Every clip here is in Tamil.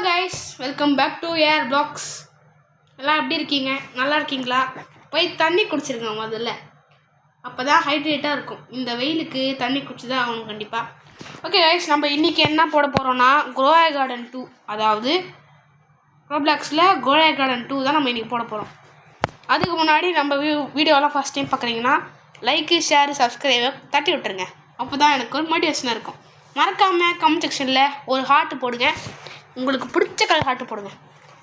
Guys, welcome back to air blocks. எல்லாம் எப்படி இருக்கீங்க? நல்லா இருக்கீங்களா? போய் தண்ணி குடிச்சிருங்க முதல்ல, அப்போ தான் ஹைட்ரேட்டாக இருக்கும். இந்த வெயிலுக்கு தண்ணி குடிச்சு தான் ஆகணும் கண்டிப்பாக. ஓகே கைஸ், நம்ம இன்றைக்கி என்ன போட போகிறோன்னா கோயா கார்டன் 2, அதாவது ரோப்ளாக்ஸில் கோயா கார்டன் 2 தான் நம்ம இன்றைக்கி போட போகிறோம். அதுக்கு முன்னாடி நம்ம வீடியோலாம் ஃபஸ்ட் டைம் பார்க்குறீங்கன்னா லைக்கு, ஷேரு, சப்ஸ்கிரைபை தட்டி விட்டுருங்க. அப்போ தான் எனக்கு ஒரு மோட்டிவேஷனாக இருக்கும். மறக்காமல் கமெண்ட் செக்ஷனில் ஒரு ஹார்ட்டு போடுங்க, உங்களுக்கு பிடிச்ச கலர் ஹார்ட்டு போடுங்க.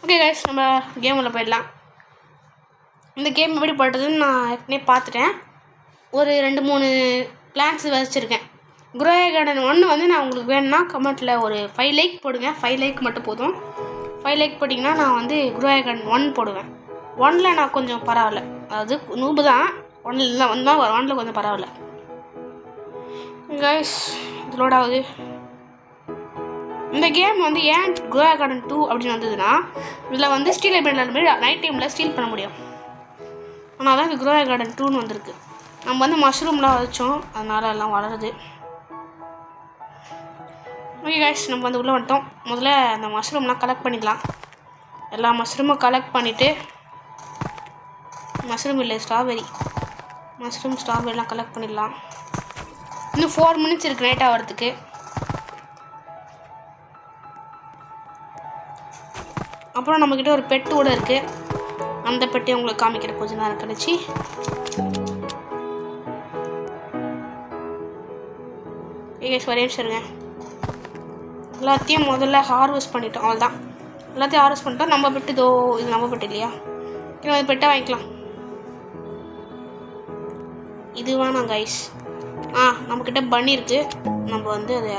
ஓகே கைஸ், நம்ம கேமில் போயிடலாம். இந்த கேம் எப்படி போடுறதுன்னு நான் ஏற்கனவே பார்த்துட்டேன். ஒரு 2-3 பிளான்ஸ் வச்சுருக்கேன். கோயா கார்டன் 1 வந்து நான் உங்களுக்கு வேணும்னா கமெண்ட்டில் ஒரு 5 லைக் போடுங்க. 5 லைக் மட்டும் போதும். 5 லைக் போட்டிங்கன்னா நான் வந்து கோயா கார்டன் 1 போடுவேன். 1ல் நான் கொஞ்சம் பரவாயில்ல, அதாவது நூபு தான். 1ல் தான் வந்தால் 1ல் கொஞ்சம் பரவாயில்ல. கைஸ், இது லோட் ஆகுது. இந்த கேம் வந்து ஏன் கோயா கார்டன் 2 அப்படின்னு வந்ததுன்னா, இதில் வந்து ஸ்டீல் மாதிரி நைட் டைமில் ஸ்டீல் பண்ண முடியும். ஆனால் தான் இது கோயா கார்டன் 2ன்னு வந்திருக்கு. நம்ம வந்து மஷ்ரூம்லாம் வச்சோம், அதனால் எல்லாம் வளருது. ஓகே கைஸ், நம்ம வந்து உள்ளே வந்துட்டோம். முதல்ல அந்த மஷ்ரூம்லாம் கலெக்ட் பண்ணிக்கலாம். எல்லா மஷ்ரூமும் கலெக்ட் பண்ணிவிட்டு, மஷ்ரூம் இல்லை ஸ்ட்ராபெரிலாம் கலெக்ட் பண்ணிடலாம். இன்னும் 4 மினிட்ஸ் இருக்குது நைட் ஆகிறதுக்கு. அப்புறம் நம்மக்கிட்ட ஒரு பெட்டு கூட இருக்குது. அந்த பெட்டை உங்களுக்கு காமிக்கிற கொஞ்சம் நேரம் கழிச்சு. ஒரே நிமிஷம் இருங்க. எல்லாத்தையும் முதல்ல ஹார்வெஸ்ட் பண்ணிட்டோம். அவ்வளோதான், எல்லாத்தையும் ஹார்வெஸ்ட் பண்ணிட்டோம். நம்ம பெட்டு இது நம்ம பெட்டு இல்லையா? இன்னும் பெட்டை வாங்கிக்கலாம். இது வேணாம் கைஸ். நம்மக்கிட்ட பன்னி இருக்குது. நம்ம வந்து அதை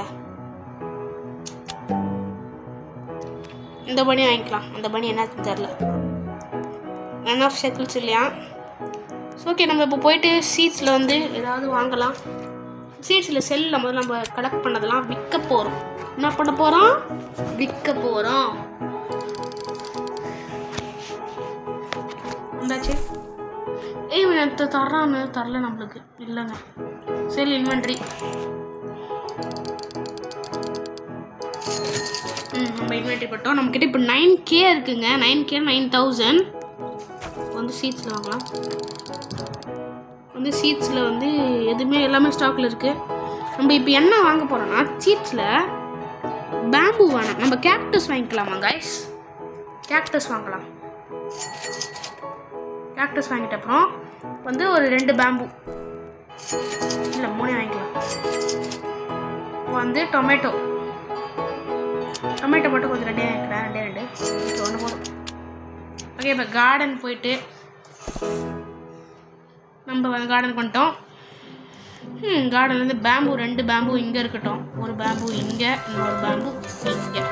இந்த பனி வாங்கிக்கலாம். அந்த பனி என்னன்னு தெரில, ரன் ஆஃப் சைக்கிள்ஸ் இல்லையா? ஓகே, நம்ம இப்போ போயிட்டு சீட்ஸில் வந்து ஏதாவது வாங்கலாம். சீட்ஸில் செல்லில் முதல்ல நம்ம கலெக்ட் பண்ணதெல்லாம் விற்க போகிறோம். என்ன பண்ண போகிறோம்? விற்க போகிறோம். வந்தாச்சு. தர்றான்னு தரல நம்மளுக்கு. இல்லைங்க, செல் இன்வென்ட்ரி. நம்ம இன்வென்ட்ரி பட்டோம். நம்மக்கிட்ட இப்போ 9K இருக்குங்க. 9K 9000 வந்து சீட்ஸில் வாங்கலாம். வந்து சீட்ஸில் வந்து எதுவுமே எல்லாமே ஸ்டாக்கில் இருக்குது. நம்ம இப்போ என்ன வாங்க போகிறோன்னா, சீட்ஸில் பேம்பு வேணாம், நம்ம கேக்டஸ் வாங்கிக்கலாமா கைஸ்? கேக்டஸ் வாங்கலாம். கேக்டஸ் வாங்கிட்ட அப்புறம் வந்து ஒரு 2 பேம்பு இல்லை 3 வாங்கிக்கலாம். வந்து டொமேட்டோ மட்டும் கொஞ்சம் 2 வாங்கிக்கிறேன். 2 ஒன்று போதும். ஓகே, இப்போ கார்டன் போயிட்டு நம்ம வந்து கார்டனுக்கு வந்துட்டோம். கார்டன்லேருந்து பேம்பு 2 பேம்பு இங்கே இருக்கட்டும். ஒரு பேம்பு இங்கே, இன்னொரு பேம்பு இங்கே.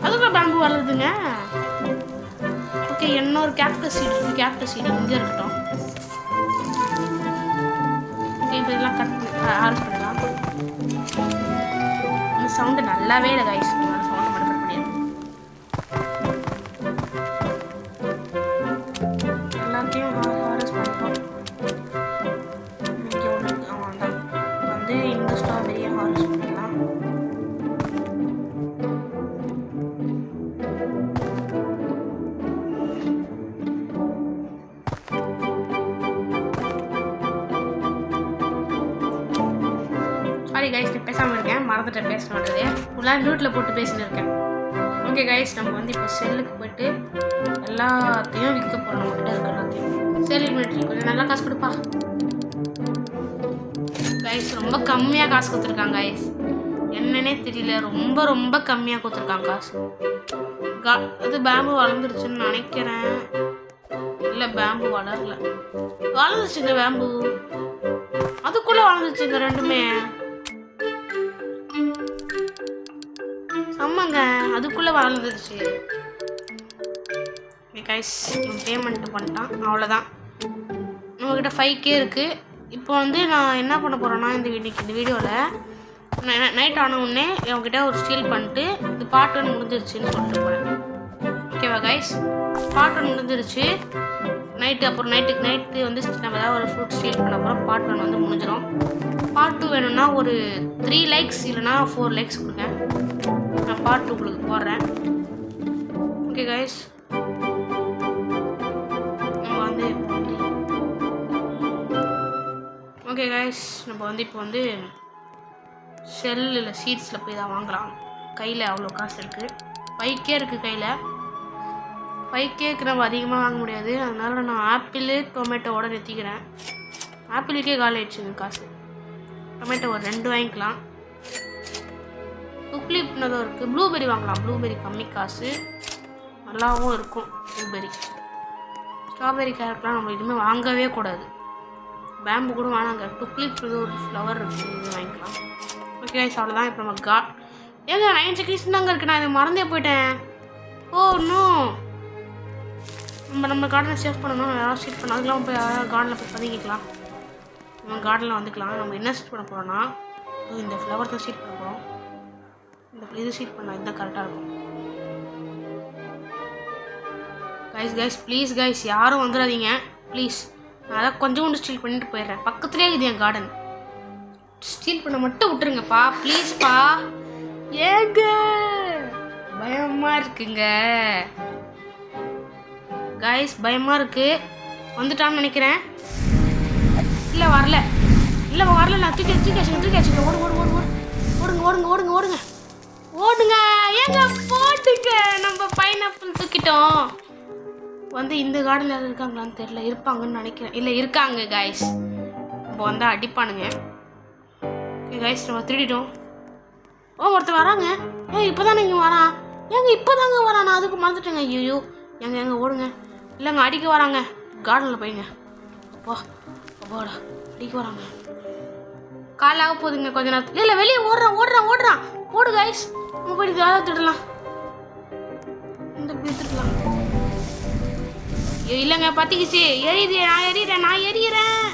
அதுக்குள்ள பேம்பு வளருதுங்க. ஓகே, இன்னொரு கேக்டஸ் சீடு இருக்குது. கேக்டஸ் சீடு இங்கே இருக்கட்டும். ஓகே, இப்போ இதெல்லாம் ஹார்வெஸ்ட் பண்ணலாம். இந்த சவுண்டு நல்லாவே இல்லை கைஸ். சவுண்டு மட்டும் கட் பண்ணிடுறேன். எல்லாத்தையும் ஹார்வெஸ்ட் பண்ணிட்டோம். இங்கே ஒன்று இருக்குது. தான் வந்து இந்த ஸ்ட்ராபெரியை ஹார்வெஸ்ட் பண்ணிடலாம். சாரி கைஸ், நான் பேசாமல் இருக்கேன், மறந்துட்டேன் பேச மாட்டேது. ஃபுல்லாக மியூட்டில் போட்டு பேசின்னு இருக்கேன். ஓகே கைஸ், நம்ம வந்து இப்போ செல்லுக்கு போய்ட்டு எல்லாத்தையும் விற்க போகிறோம். நம்மகிட்ட இருக்க எல்லாத்தையும் செல் இன்வென்ட்ரி. கொஞ்சம் நல்லா காசு கொடுப்பா கைஸ். ரொம்ப கம்மியாக காசு கொடுத்துருக்காங்க கைஸ். என்னன்னே தெரியல, ரொம்ப கம்மியாக கொடுத்துருக்காங்க காசு. அது பேம்பு வளர்ந்துருச்சுன்னு நினைக்கிறேன். இல்லை, பேம்பு வளர்ந்துச்சுங்க. பேம்பு அதுக்குள்ளே வளர்ந்துச்சுங்க ரெண்டுமே. ஆமாங்க, அதுக்குள்ளே வளர்ந்துருச்சு. கைஸ், பேமெண்ட் பண்ணிட்டான். அவ்வளோதான். நம்மக்கிட்ட 5K இருக்குது. இப்போ வந்து நான் என்ன பண்ண போகிறேன்னா, இந்த வீடியோவில் நைட் ஆன உடனே அவங்ககிட்ட ஒரு ஸ்டீல் பண்ணிட்டு இது பார்ட் 1 முடிஞ்சிருச்சுன்னு சொல்லிட்டு போகிறேன். ஓகேவா கைஸ்? பார்ட் 1 முடிஞ்சிருச்சு. அப்புறம் நைட்டு வந்து நம்ம ஏதாவது ஒரு ஃப்ரூட் ஸ்டீல் பண்ண போகிறோம். பார்ட் 1 வந்து முடிஞ்சிடும். பார்ட் 2 வேணும்னா ஒரு 3 லைக்ஸ் இல்லைனா 4 லைக்ஸ் கொடுங்க. நான் பார்ட் 2 உங்களுக்கு போடுறேன். ஓகே கைஸ், நம்ம வந்து இப்போ வந்து செல் இல்லை சீட்ஸில் போய் தான் வாங்கலாம். கையில் அவ்வளோ காசு இருக்குது, 5K இருக்குது கையில். 5Kக்கு நம்ம அதிகமாக வாங்க முடியாது. அதனால் நான் ஆப்பிள் டொமேட்டோவோட நிறுத்திக்கிறேன். ஆப்பிளுக்கே காலி ஆயிடுச்சுங்க காசு. டொமேட்டோ ஒரு 2 வாங்கிக்கலாம். துக்ளிப்னதும் இருக்குது. ப்ளூபெரி வாங்கலாம். ப்ளூபெரி கம்மி காசு, நல்லாவும் இருக்கும் ப்ளூபெரி. ஸ்ட்ராபெரி கேரட்லாம் நம்ம எதுவுமே வாங்கவே கூடாது. பேம்பு கூட வேணாங்க. துக்ளிப்னது ஒரு ஃப்ளவர் இருக்குது, இது வாங்கிக்கலாம். ஓகே கைஸ், அவ்வளோதான். இப்போ நம்ம ஏங்க 9 செகண்ட்ஸ் தாங்க இருக்குது. நான் இதை மறந்தே போயிட்டேன். ஓ இன்னும் நம்ம கார்டனை சேவ் பண்ணணும். யாராவது சீட் பண்ண அதுக்கெலாம் போய் யாராவது கார்டனில் போய் பதிக்கலாம். நம்ம கார்டனில் வந்துக்கலாம். நம்ம என்ன சீட் பண்ண போகிறோன்னா இந்த ஃப்ளவர் தான் சீட் பண்ண போகிறோம். இது சீட் பண்ணலாம், இதுதான் கரெக்டாக இருக்கும். கைஸ் ப்ளீஸ் கைஸ், யாரும் வந்துடாதீங்க ப்ளீஸ். நான் அதான் கொஞ்சோண்டு ஸ்டீல் பண்ணிட்டு போயிடுறேன். பக்கத்துலேயே இருக்குது என் கார்டன். ஸ்டீல் பண்ண மட்டும் விட்டுருங்கப்பா ப்ளீஸ்ப்பா. ஏங்க பயமாக இருக்குங்க கைஸ், பயமாக இருக்குது. வந்துட்டான்னு நினைக்கிறேன். இல்லை வரல. நான் தூக்கி வச்சுக்கேன். ஓடுங்க ஏங்க போட்டுங்க. நம்ம பைனாப்பிள் தூக்கிட்டோம். வந்து இந்த கார்டனில் இருக்காங்களான்னு தெரியல. இருப்பாங்கன்னு நினைக்கிறேன். இல்லை இருக்காங்க கைஸ். இப்போ வந்தால் அடிப்பானுங்க. ஓகே கைஸ், நம்ம திருடிட்டோம். ஒருத்தர் வராங்க. இப்போ தானே இங்கே வரான். இப்போ தாங்க வரான். நான் அதுக்கு மறந்துட்டேங்க. ஐயோ எங்க ஓடுங்க. இல்லைங்க அடிக்க வராங்க. கார்டனில் போய்ங்க. அப்பாடா அடிக்க வராங்க. காலாக போகுதுங்க கொஞ்ச நேரத்தில். இல்லை வெளியே ஓடுறான். போடு கைஸ், நம்ம போயிட்டு யாராவது திடலாம். இந்த திருடலாம். இல்லைங்க பற்றிக்கிச்சு. நான் எரியறேன்.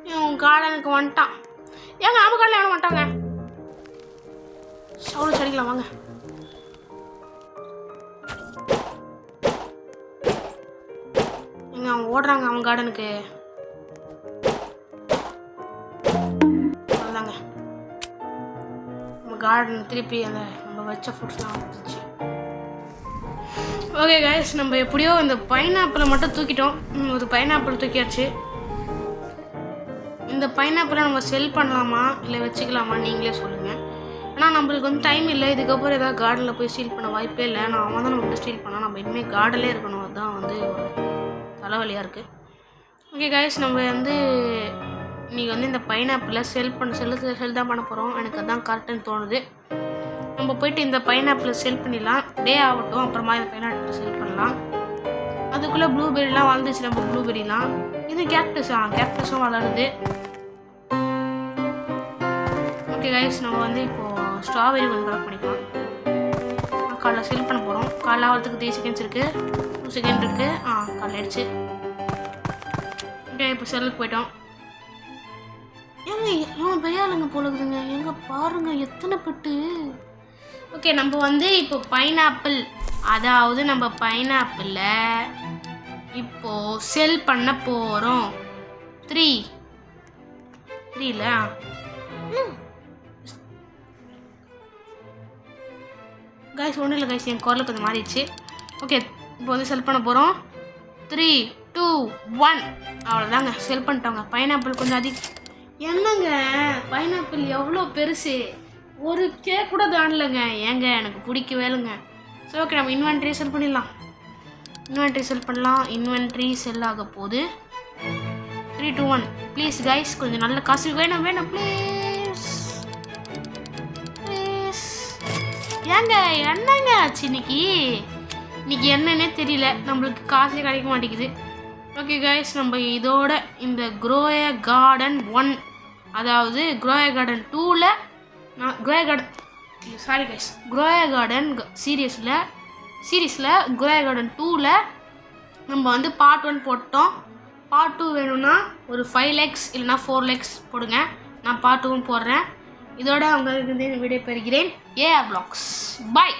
இவன் கார்டனுக்கு வந்துட்டான். ஏங்க நம்ம கார்டனில் எவ்வளோ வந்துட்டாங்க. அவ்வளோ செடிக்கலாம் வாங்க. அவங்க ஓடுறாங்க அவன் கார்டனுக்கு. அதுதாங்க நம்ம கார்டன் திருப்பி அந்த நம்ம வச்ச ஃப்ரூட்ஸ்லாம் வந்துச்சு. ஓகே கைஸ், நம்ம எப்படியோ இந்த பைனாப்பிளை மட்டும் தூக்கிட்டோம். ஒரு பைனாப்பிள் தூக்கியாச்சு. இந்த பைனாப்பிளை நம்ம செல் பண்ணலாமா இல்லை வச்சுக்கலாமா நீங்களே சொல்லுங்கள். ஆனால் நம்மளுக்கு வந்து டைம் இல்லை. இதுக்கப்புறம் ஏதாவது கார்டனில் போய் ஸ்டீல் பண்ண வாய்ப்பே இல்லை. அவன் தான் நம்மகிட்ட ஸ்டீல் பண்ணோம். நம்ம இனிமேல் கார்டன்லேயே இருக்கணும். அதுதான் வந்து ஒரு தலைவலியாக இருக்குது. ஓகே கைஸ், நம்ம வந்து இன்றைக்கி வந்து இந்த பைனாப்பிளை செல் தான் பண்ண போகிறோம். எனக்கு அதுதான் கரெக்டுன்னு தோணுது. நம்ம போயிட்டு இந்த பைனாப்பிளை செல் பண்ணிடலாம். டே ஆகட்டும், அப்புறமா இந்த பைனாப்பிளை செல் பண்ணலாம். அதுக்குள்ளே ப்ளூபெரிலாம் வளர்ந்துச்சு. நம்ம ப்ளூபெரிலாம் இது கேக்டஸும் வளருது. ஓகே கைஸ், நம்ம வந்து இப்போது ஸ்ட்ராபெரி கொஞ்சம் கலெக்ட் பண்ணிக்கலாம். காலைல செல் பண்ண போகிறோம். காலைல ஆகிறதுக்கு 3 செகண்ட்ஸ் இருக்குது, 2 செகண்ட் இருக்குது. காலைல ஆயிடுச்சு. ஓகே, இப்போ செல்லுக்கு போயிட்டோம். ஏங்க பெரிய ஆளுங்க போலக்குதுங்க. எங்கே பாருங்கள் எத்தனை பெட்டு. ஓகே, நம்ம வந்து இப்போ பைனாப்பிள், அதாவது நம்ம பைனாப்பிளில் இப்போது செல் பண்ண போகிறோம். 3 கைஸ், ஒன்றும் இல்லை கைஸ், என் குரல் கொஞ்சம் மாறிடுச்சு. ஓகே, இப்போ வந்து செல் பண்ண போகிறோம். 3, 2, 1 அவ்வளோதாங்க, செல் பண்ணிட்டோங்க. பைனாப்பிள் கொஞ்சம் என்னங்க பைனாப்பிள் எவ்வளோ பெருசு, ஒரு கேக் கூட தாண்டலைங்க. ஏங்க எனக்கு பிடிக்கவே இல்லைங்க. சரி ஓகே, நம்ம இன்வென்ட்ரி செல் பண்ணிடலாம். இன்வென்ட்ரி செல் ஆக போகுது. 3, 2, 1 ப்ளீஸ் கைஸ், கொஞ்சம் நல்ல காசு வேணும் ப்ளீஸ். ஏங்க என்னங்க ஆச்சு இன்னைக்கு என்னன்னே தெரியல. நம்மளுக்கு காசே கிடைக்க மாட்டேங்குது. ஓகே கைஸ், நம்ம இதோட இந்த க்ரோய கார்டன் 1, அதாவது க்ரோய கார்டன் 2ல் க்ரோய கார்டன் சீரீஸில் க்ரோய கார்டன் 2ல் நம்ம வந்து பார்ட் 1 போட்டோம். பார்ட் 2 வேணும்னா ஒரு 5 likes இல்லைனா 4 likes போடுங்க. நான் பார்ட் 2 போடுறேன். இதோட அவங்க வீடியோ பெறுகிறேன். AR Vlogs. Bye.